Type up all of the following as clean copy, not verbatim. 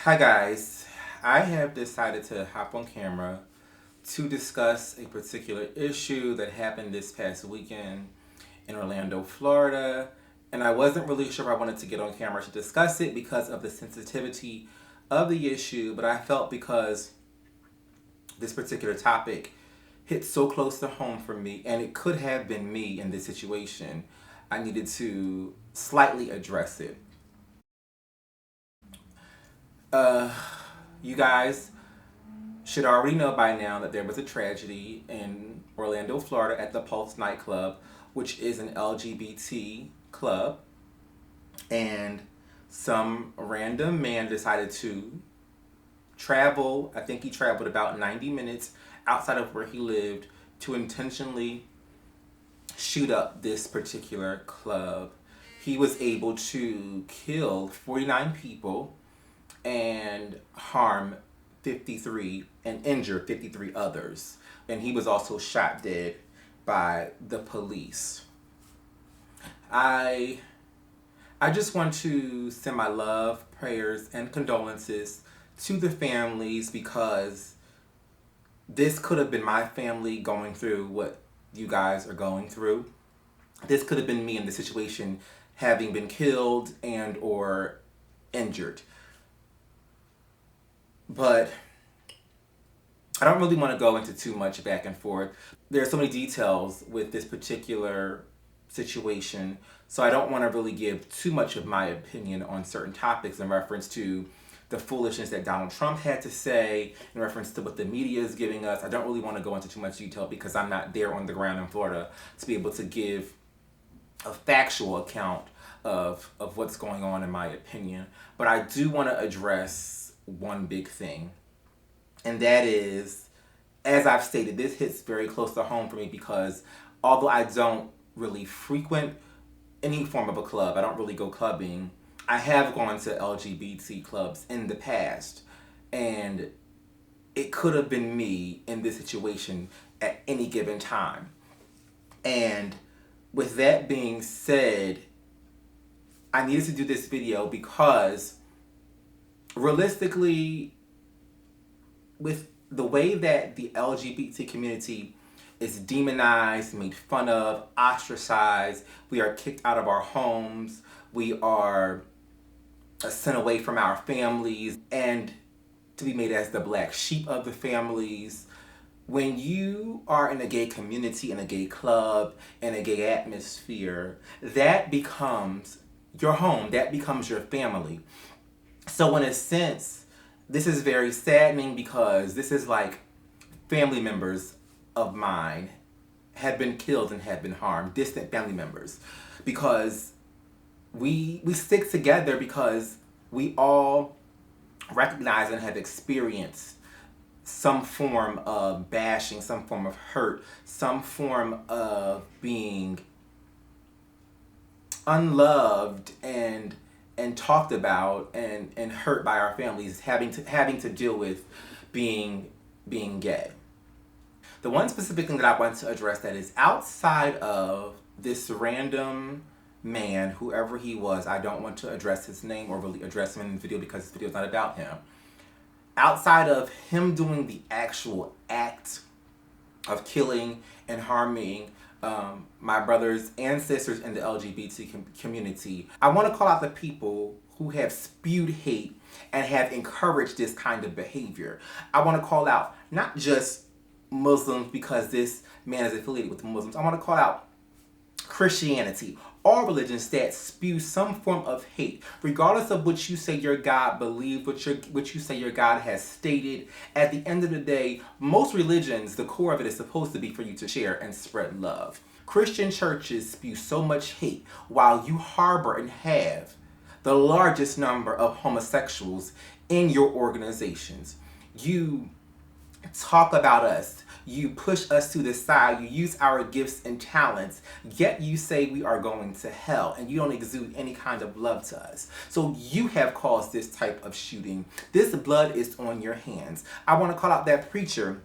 Hi guys, I have decided to hop on camera to discuss a particular issue that happened this past weekend in Orlando, Florida. And I wasn't really sure if I wanted to get on camera to discuss it because of the sensitivity of the issue, but I felt because this particular topic hit so close to home for me, and it could have been me in this situation, I needed to slightly address it. Uh, you guys should already know by now that there was a tragedy in Orlando, Florida at the Pulse nightclub, which is an LGBT club, and some random man decided to travel. I think he traveled about 90 minutes outside of where he lived to intentionally shoot up this particular club. He was able to kill 49 people and harm 53 and injure 53 others. And he was also shot dead by the police. I I just want to send my love, prayers, and condolences to the families because this could have been my family going through what you guys are going through. This could have been me in the situation having been killed and or injured. But I don't really want to go into too much back and forth. There are so many details with this particular situation, so I don't want to really give too much of my opinion on certain topics in reference to the foolishness that Donald Trump had to say, in reference to what the media is giving us. I don't really want to go into too much detail because I'm not there on the ground in Florida to be able to give a factual account of what's going on in my opinion. But I do want to address one big thing, and that is, as I've stated, this hits very close to home for me because although I don't really frequent any form of a club, I don't really go clubbing, I have gone to LGBT clubs in the past. And it could have been me in this situation at any given time. And with that being said, I needed to do this video because realistically, with the way that the LGBT community is demonized, made fun of, ostracized, we are kicked out of our homes, we are sent away from our families, and to be made as the black sheep of the families. When you are in a gay community, in a gay club, in a gay atmosphere, that becomes your home, that becomes your family. So in a sense, this is very saddening because this is like family members of mine have been killed and have been harmed, distant family members, because we stick together because we all recognize and have experienced some form of bashing, some form of hurt, some form of being unloved and talked about and hurt by our families, having to deal with being gay. The one specific thing that I want to address that is outside of this random man, whoever he was, I don't want to address his name or really address him in the video because this video is not about him. Outside of him doing the actual act of killing and harming my brothers and sisters in the LGBT community, I want to call out the people who have spewed hate and have encouraged this kind of behavior. I want to call out not just Muslims because this man is affiliated with Muslims. I want to call out Christianity, all religions that spew some form of hate, regardless of what you say your God believes, what you say your God has stated. At the end of the day, most religions, the core of it is supposed to be for you to share and spread love. Christian churches spew so much hate while you harbor and have the largest number of homosexuals in your organizations. You talk about us, you push us to the side, you use our gifts and talents, yet you say we are going to hell and you don't exude any kind of love to us. So you have caused this type of shooting. This blood is on your hands. I want to call out that preacher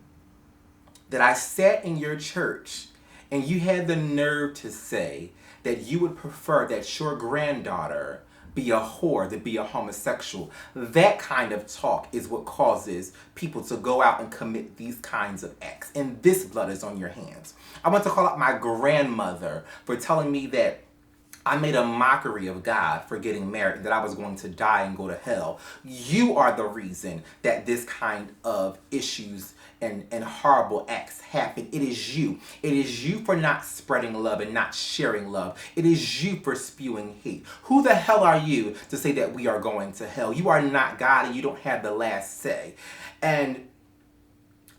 that I sat in your church and you had the nerve to say that you would prefer that your granddaughter be a whore, to be a homosexual. That kind of talk is what causes people to go out and commit these kinds of acts. And this blood is on your hands. I want to call out my grandmother for telling me that I made a mockery of God for getting married, that I was going to die and go to hell. You are the reason that this kind of issues and horrible acts happen. It is you. It is you for not spreading love and not sharing love. It is you for spewing hate. Who the hell are you to say that we are going to hell? You are not God and you don't have the last say. And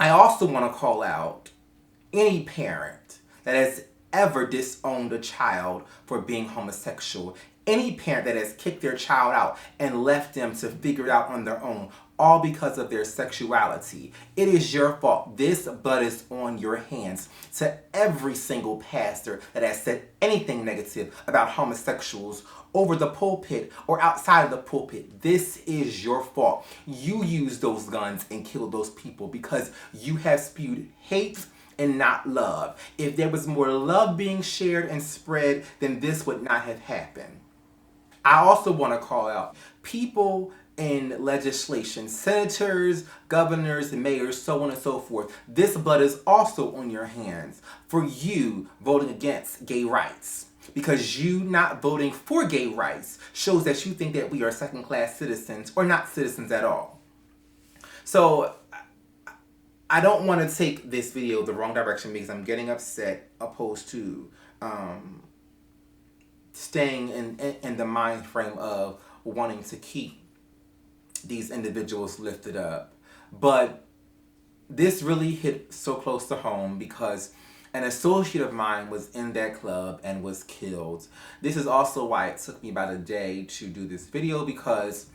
I also want to call out any parent that has ever disowned a child for being homosexual. Any parent that has kicked their child out and left them to figure it out on their own, all because of their sexuality. It is your fault. This blood is on your hands. To every single pastor that has said anything negative about homosexuals over the pulpit or outside of the pulpit, this is your fault. You used those guns and killed those people because you have spewed hate and not love. If there was more love being shared and spread, then this would not have happened. I also want to call out people in legislation, senators, governors, mayors, so on and so forth. This blood is also on your hands for you voting against gay rights. Because you not voting for gay rights shows that you think that we are second-class citizens or not citizens at all. So I don't want to take this video the wrong direction because I'm getting upset opposed to staying in the mind frame of wanting to keep these individuals lifted up. But this really hit so close to home because an associate of mine was in that club and was killed. This is also why it took me about a day to do this video, because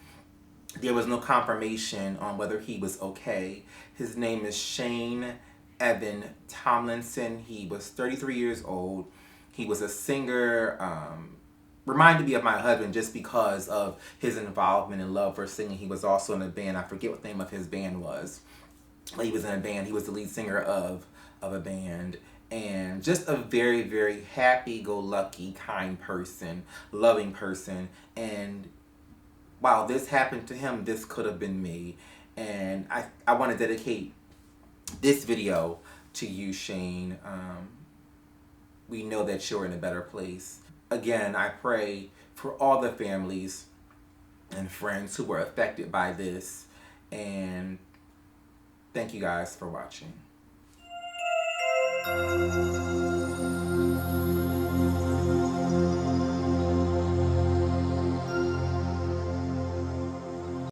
there was no confirmation on whether he was okay. His name is Shane Evan Tomlinson. He was 33 years old. He was a singer. Reminded me of my husband just because of his involvement and love for singing. He was also in a band. I forget what the name of his band was. But he was in a band. He was the lead singer of a band. And just a very, very happy-go-lucky, kind person, loving person. And wow, this happened to him, this could have been me. And I want to dedicate this video to you, Shane. We know that you're in a better place. Again, I pray for all the families and friends who were affected by this. And thank you guys for watching.